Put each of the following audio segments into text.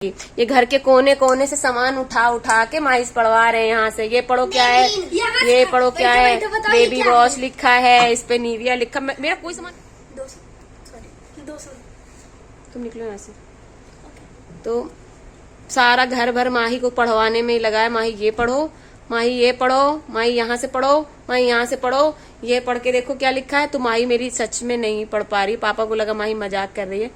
ये घर के कोने कोने से सामान उठा उठा के माइस पढ़वा रहे हैं यहाँ से। ये पढ़ो क्या है, ये पढ़ो क्या है, बेबी वॉश लिखा है, इस पे निविया लिखा। मेरा कोई सामान 200 तुम निकलो यहाँ से। तो सारा घर भर माही को पढ़वाने में ही लगा है। माही ये पढ़ो, माही ये पढ़ो, माही यहाँ से पढ़ो, माही यहाँ से पढ़ो, ये पढ़ के देखो क्या लिखा है। तो माही मेरी सच में नहीं पढ़ पा रही। पापा को लगा माही मजाक कर रही है,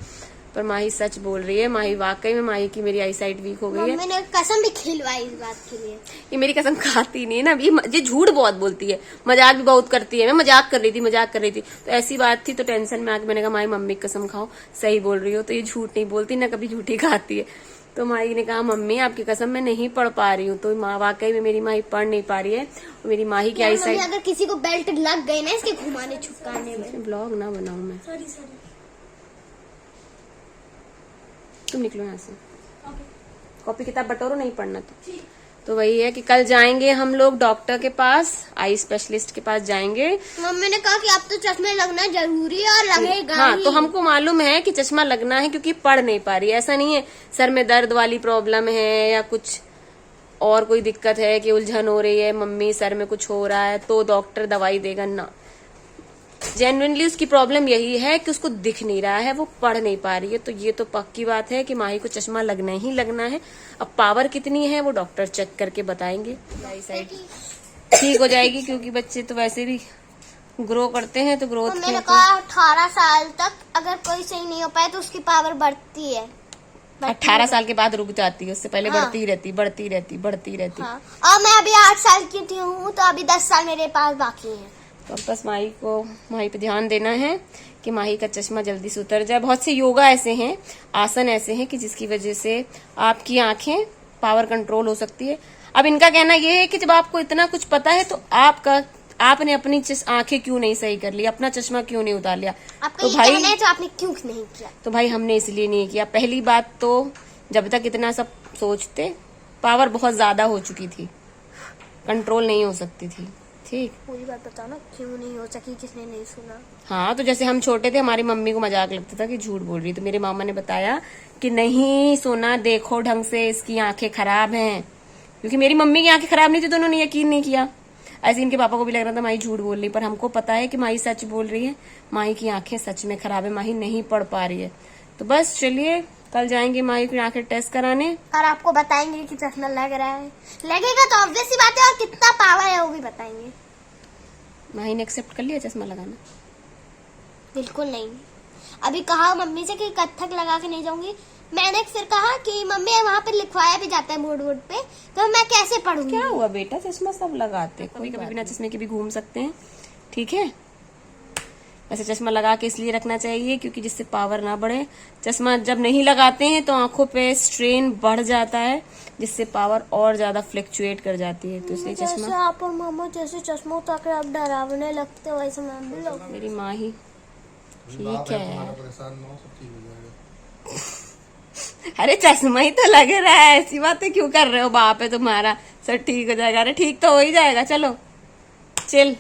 पर माही सच बोल रही है। माही वाकई में, माही की मेरी आई साइट वीक हो गई है। मैंने कसम भी खिलवाई इस बात के लिए। ये मेरी कसम खाती नहीं है ना, ये झूठ बहुत बोलती है, मजाक भी बहुत करती है। मैं मजाक कर रही थी तो ऐसी बात थी, तो टेंशन में आके मैंने कहा माही मम्मी की कसम खाओ, सही बोल रही हो। तो ये झूठ नहीं बोलती ना, कभी झूठी खाती है। तो माही ने कहा मम्मी आपकी कसम मैं नहीं पढ़ पा रही हूँ। तो वाकई में मेरी माही पढ़ नहीं पा रही है। मेरी माही की आई साइट, अगर किसी को बेल्ट लग गई ना इसके घुमाने छुपकाने में, ब्लॉग ना बनाऊं मैं। तुम निकलो यहाँ से, कॉपी किताब बटोरो, नहीं पढ़ना तो वही है कि कल जाएंगे हम लोग डॉक्टर के पास, आई स्पेशलिस्ट के पास जाएंगे। मम्मी ने कहा कि अब तो चश्मे लगना जरूरी है और लगेगा। हाँ, तो हमको मालूम है कि चश्मा लगना है क्योंकि पढ़ नहीं पा रही है। ऐसा नहीं है सर में दर्द वाली प्रॉब्लम है या कुछ और कोई दिक्कत है कि उलझन हो रही है, मम्मी सर में कुछ हो रहा है तो डॉक्टर दवाई देगा ना। जेन्युइनली उसकी प्रॉब्लम यही है कि उसको दिख नहीं रहा है, वो पढ़ नहीं पा रही है। तो ये तो पक्की बात है कि माही को चश्मा लगना ही लगना है। अब पावर कितनी है वो डॉक्टर चेक करके बताएंगे। साइड ठीक हो जाएगी क्योंकि बच्चे तो वैसे भी ग्रो करते हैं तो ग्रोथ। मैंने कहा 18 साल तक अगर कोई सही नहीं हो पाए तो उसकी पावर बढ़ती है। 18 साल के बाद रुक जाती है, उससे पहले हाँ। बढ़ती रहती। हाँ। और मैं अभी 8 साल की हूँ तो अभी 10 साल मेरे पास बाकी है। तो बस माही पे ध्यान देना है कि माही का चश्मा जल्दी से उतर जाए। बहुत से योगा ऐसे हैं, आसन ऐसे हैं कि जिसकी वजह से आपकी आंखें पावर कंट्रोल हो सकती है। अब इनका कहना यह है कि जब आपको इतना कुछ पता है तो आपने अपनी आंखें क्यों नहीं सही कर ली, अपना चश्मा क्यों नहीं उतार लिया। तो भाई तो आपने क्यों नहीं किया? तो भाई हमने इसलिए नहीं किया। पहली बात तो जब तक इतना सब सोचते, पावर बहुत ज्यादा हो चुकी थी, कंट्रोल नहीं हो सकती थी। ठीक, पूरी बात बताओ ना, क्यों नहीं हो सकी, किसने नहीं सुना? हाँ, तो जैसे हम छोटे थे हमारी मम्मी को मजाक लगता था कि झूठ बोल रही, तो मेरे मामा ने बताया कि नहीं सोना देखो ढंग से, इसकी आंखें खराब हैं। क्योंकि मेरी मम्मी की आंखें खराब नहीं थी तो उन्होंने यकीन नहीं किया। ऐसे इनके पापा को भी लग रहा था माही झूठ बोल रही, पर हमको पता है कि माही सच बोल रही है। माही की आंखें सच में खराब है, माही नहीं पढ़ पा रही है। तो बस चलिए कल जाएंगे माही की आंखें टेस्ट कराने और आपको बताएंगे कि चश्मा लग रहा है, लगेगा तो ऑब्वियस सी बात है, और कितना पावर है वो भी बताएंगे। माही ने एक्सेप्ट कर लिया चश्मा लगाना? बिल्कुल नहीं। अभी कहा मम्मी से कि कत्थक लगा के नहीं जाऊंगी। मैंने फिर कहा कि मम्मी वहाँ पे लिखवाया भी जाता है बोर्ड पे, तो मैं कैसे पढ़ूंगी? क्या हुआ बेटा, चश्मा सब लगाते, कोई कभी बिना चश्मे के भी घूम सकते हैं। ठीक है, वैसे चश्मा लगा के इसलिए रखना चाहिए क्योंकि जिससे पावर ना बढ़े। चश्मा जब नहीं लगाते हैं तो आंखों पे स्ट्रेन बढ़ जाता है, जिससे पावर और ज्यादा फ्लक्चुएट कर जाती है। तो इसलिए चश्मा, जैसे आप और मामा जैसे चश्मा उतार के आप डरावने लगते हो, वैसे मैं भी लगती हूँ। मेरी माँ ही ठीक है। अरे चश्मा ही तो लग रहा है, ऐसी बातें क्यों कर रहे हो? बाप है तुम्हारा, सब ठीक हो जाएगा। अरे ठीक तो हो ही जाएगा, चलो chill.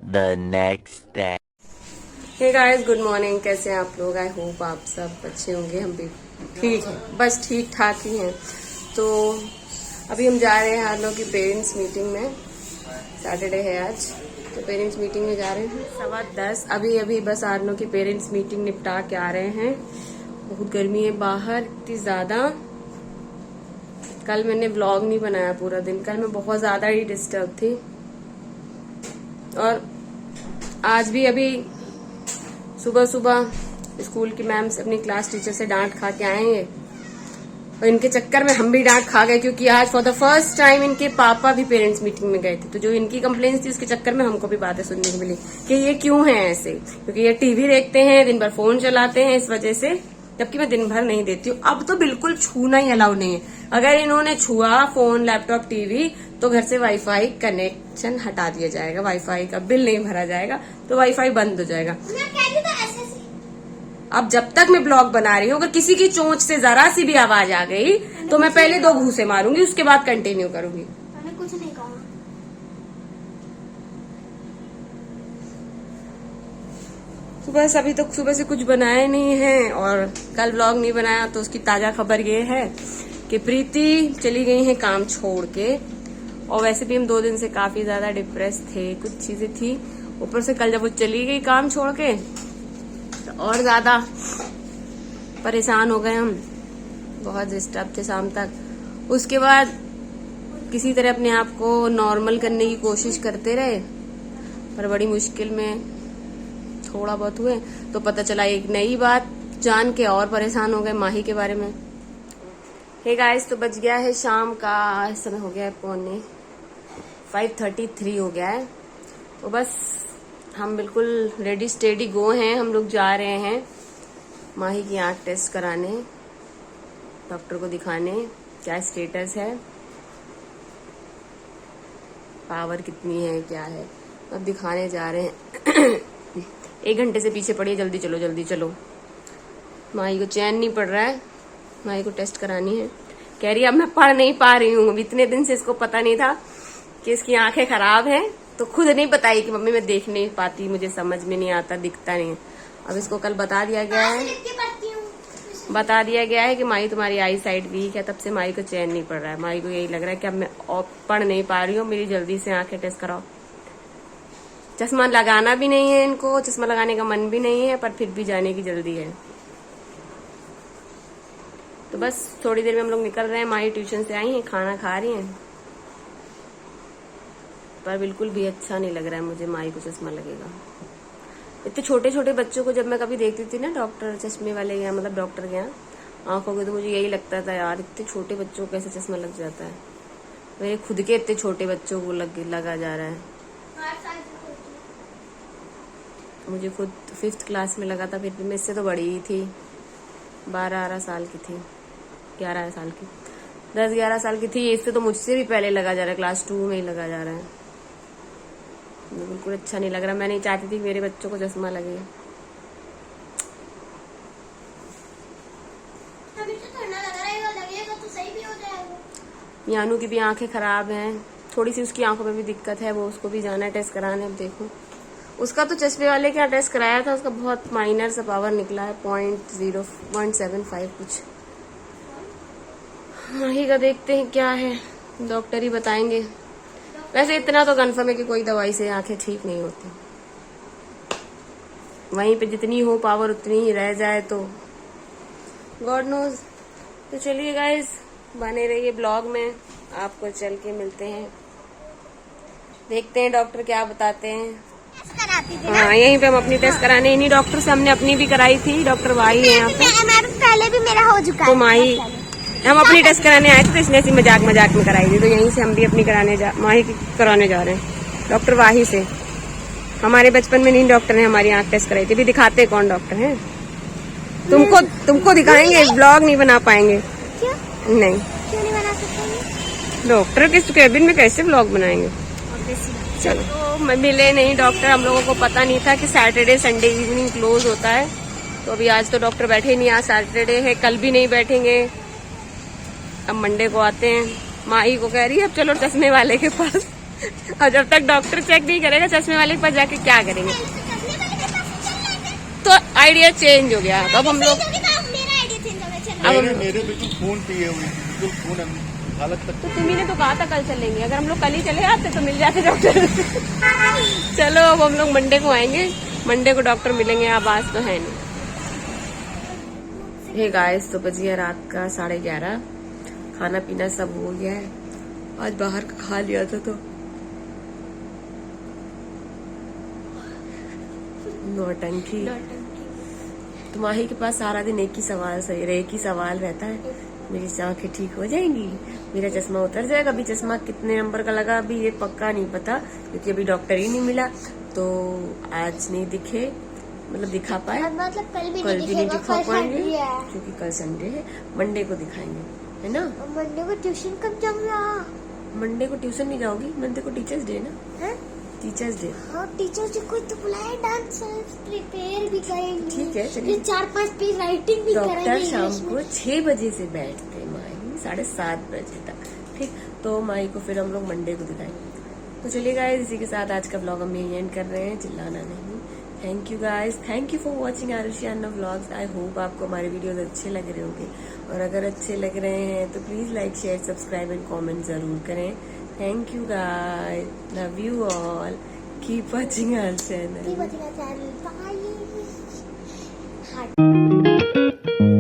The next day. Hey guys, good morning. कैसे हैं आप लोग? आई होप आप सब अच्छे होंगे। हम भी ठीक है, बस ठीक ठाक ही हैं। तो अभी हम जा रहे हैं आप लोग की पेरेंट्स मीटिंग में। सैटरडे है आज, तो पेरेंट्स मीटिंग में जा रहे हैं 10:15। अभी बस आर्नो की पेरेंट्स मीटिंग निपटा के आ रहे हैं। बहुत गर्मी है बाहर, इतनी ज्यादा। कल मैंने व्लॉग नहीं बनाया पूरा दिन, कल मैं बहुत ज्यादा ही डिस्टर्ब थी। और आज भी अभी सुबह स्कूल की मैम से, अपनी क्लास टीचर से डांट खा के आए हैं, और इनके चक्कर में हम भी डांट खा गए क्योंकि आज फॉर द फर्स्ट टाइम इनके पापा भी पेरेंट्स मीटिंग में गए थे। तो जो इनकी कंप्लेंट्स थी उसके चक्कर में हमको भी बातें सुनने को मिली कि ये क्यों है ऐसे, क्योंकि ये टीवी देखते हैं, दिन भर फोन चलाते हैं, इस वजह से। जबकि मैं दिन भर नहीं देती हूँ। अब तो बिल्कुल छूना ही अलाउ नहीं है। अगर इन्होंने छुआ फोन, लैपटॉप, टीवी, तो घर से वाईफाई कनेक्शन हटा दिया जाएगा, वाईफाई का बिल नहीं भरा जाएगा, तो वाईफाई बंद हो जाएगा। अब जब तक मैं ब्लॉग बना रही हूँ, अगर किसी की चोंच से जरा सी भी आवाज आ गई तो मैं पहले 2 घूंसे मारूंगी, उसके बाद कंटिन्यू करूंगी। मैंने कुछ नहीं कहा। बस अभी तक सुबह से कुछ बनाया नहीं है और कल व्लॉग नहीं बनाया, तो उसकी ताजा खबर ये है कि प्रीति चली गई है काम छोड़ के। और वैसे भी हम 2 दिन से काफी ज्यादा डिप्रेस थे, कुछ चीजें थी, ऊपर से कल जब वो चली गई काम छोड़ के तो और ज्यादा परेशान हो गए हम, बहुत डिस्टर्ब थे शाम तक। उसके बाद किसी तरह अपने आप को नॉर्मल करने की कोशिश करते रहे, पर बड़ी मुश्किल में थोड़ा बहुत हुए तो पता चला एक नई बात जान के और परेशान हो गए माही के बारे में। हे गाइस, तो बज गया है शाम का, समय हो गया है 5:33 हो गया है। तो बस हम बिल्कुल रेडी स्टेडी गो हैं, हम लोग जा रहे हैं माही की आंख टेस्ट कराने, डॉक्टर को दिखाने क्या स्टेटस है, पावर कितनी है, क्या है, अब दिखाने जा रहे हैं। 1 घंटे से पीछे पड़ी है, जल्दी चलो जल्दी चलो। माही को चैन नहीं पड़ रहा है, माही को टेस्ट करानी है। कह रही है अब मैं पढ़ नहीं पा रही हूँ, इतने दिन से इसको पता नहीं था कि इसकी आंखें खराब हैं, तो खुद नहीं बताई कि मम्मी मैं देख नहीं पाती, मुझे समझ में नहीं आता, दिखता नहीं है। अब इसको कल बता दिया गया है कि माही तुम्हारी आई साइड वीक है, तब से माही को चैन नहीं पड़ रहा है। माही को यही लग रहा है कि अब मैं पढ़ नहीं पा रही हूँ, मेरी जल्दी से आंखें टेस्ट कराओ। चश्मा लगाना भी नहीं है इनको, चश्मा लगाने का मन भी नहीं है, पर फिर भी जाने की जल्दी है। तो बस थोड़ी देर में हम लोग निकल रहे हैं। माही ट्यूशन से आई हैं, खाना खा रही हैं, पर बिल्कुल भी अच्छा नहीं लग रहा है मुझे माही को चश्मा लगेगा। इतने छोटे छोटे बच्चों को जब मैं कभी देखती थी ना डॉक्टर चश्मे वाले गया, मतलब डॉक्टर गया आंखों के, तो मुझे यही लगता था यार इतने छोटे बच्चों को कैसे चश्मा लग जाता है। मेरे खुद के इतने छोटे बच्चों को लगा जा रहा है। मुझे खुद 5th क्लास में लगा था, फिर भी मैं इससे तो बड़ी ही थी, 12-11 साल की थी, 11 साल की, 10-11 साल की थी। इससे तो मुझसे भी पहले लगा जा रहा है, क्लास 2 में ही लगा जा रहा है। बिल्कुल अच्छा नहीं लग रहा, मैं नहीं चाहती थी कि मेरे बच्चों को चश्मा लगे। यानू की भी आंखें खराब हैं, थोड़ी सी उसकी आंखों में भी दिक्कत है, वो उसको भी जाना है टेस्ट कराने। अब देखो उसका तो चश्मे वाले क्या टेस्ट कराया था, उसका बहुत माइनर सा पावर निकला है, 0.75 कुछ। माही का देखते हैं क्या है, डॉक्टर ही बताएंगे। वैसे इतना तो कन्फर्म है कि कोई दवाई से आंखें ठीक नहीं होती, वहीं पे जितनी हो पावर उतनी ही रह जाए तो गॉड नोज। तो चलिए गाइस, बने रहिए ब्लॉग में, आपको चल के मिलते हैं, देखते हैं डॉक्टर क्या बताते हैं। हाँ, यहीं पे हम अपनी टेस्ट कराने, इन्हीं डॉक्टर से हमने अपनी भी कराई थी, डॉक्टर वाही है यहाँ पे। पहले भी मेरा हो चुका है, तो माही हम अपनी टेस्ट कराने आए थे, तो इसने ऐसी मजाक में कराई थी, तो यहीं से हम भी अपनी माही की कराने जा रहे हैं डॉक्टर वाही से। हमारे बचपन में नहीं डॉक्टर ने हमारी आंख टेस्ट कराई थी। भी दिखाते कौन डॉक्टर हैं, तुमको दिखाएंगे, ब्लॉग नहीं बना पाएंगे। क्यों नहीं बना सकते? डॉक्टर के केबिन में कैसे ब्लॉग बनाएंगे। चलो, तो मिले नहीं डॉक्टर, हम लोगों को पता नहीं था कि सैटरडे संडे इवनिंग क्लोज होता है। तो अभी आज तो डॉक्टर बैठे नहीं, आज सैटरडे है, कल भी नहीं बैठेंगे, अब मंडे को आते हैं। माही को कह रही है अब चलो चश्मे वाले के पास, और जब तक डॉक्टर चेक नहीं करेगा चश्मे वाले के पास जाके क्या करेंगे। तो आइडिया चेंज हो गया, अब हम लोग मेरे बिल्कुल फोन पिए हुए, बिल्कुल फोन हालत तक। तो तुम्ही ने तो कहा था कल चलेंगे, अगर हम लोग कल ही चले आते तो मिल जाते डॉक्टर। चलो अब हम लोग मंडे को आएंगे, मंडे को डॉक्टर मिलेंगे, अब आज तो है नहीं। हे गाइस, तो बज गया रात का 11:30, खाना पीना सब हो गया है, आज बाहर का खा लिया था तो नौटंकी। तो माही के पास सारा दिन एक ही सवाल रहता है, मेरी आंखें ठीक हो जाएंगी, मेरा चश्मा उतर जाएगा। अभी चश्मा कितने नंबर का लगा अभी ये पक्का नहीं पता, क्योंकि अभी डॉक्टर ही नहीं मिला, तो आज नहीं दिखे, मतलब दिखा पाए, मतलब कल भी नहीं दिखा पाएंगे है। क्योंकि कल संडे है, मंडे को दिखाएंगे, है ना। मंडे को ट्यूशन कब जाऊंगा? मंडे को ट्यूशन नहीं जाओगी, मंडे को टीचर्स डे ना, है? Teachers day. हाँ, टीचर्स डे को तो बुलाया, डांस प्रिपेयर भी करेंगे, ठीक है, चलिए। 4-5 पेज राइटिंग भी करेंगे। डॉक्टर शाम को 6 बजे से बैठते माही 7:30 बजे तक, ठीक। तो माही को फिर हम लोग मंडे को दिखाएंगे। तो चलिए गाइस, इसी के साथ आज का ब्लॉग हम यही एंड कर रहे हैं। चिल्लाना नहीं, thank you guys, thank you for watching Arushi Anna vlogs. I hope आपको हमारे वीडियोस अच्छे लग रहे होंगे, और अगर अच्छे लग रहे हैं तो please like share subscribe and comment जरूर करें। Thank you guys, love you all, keep watching our channel. Bye.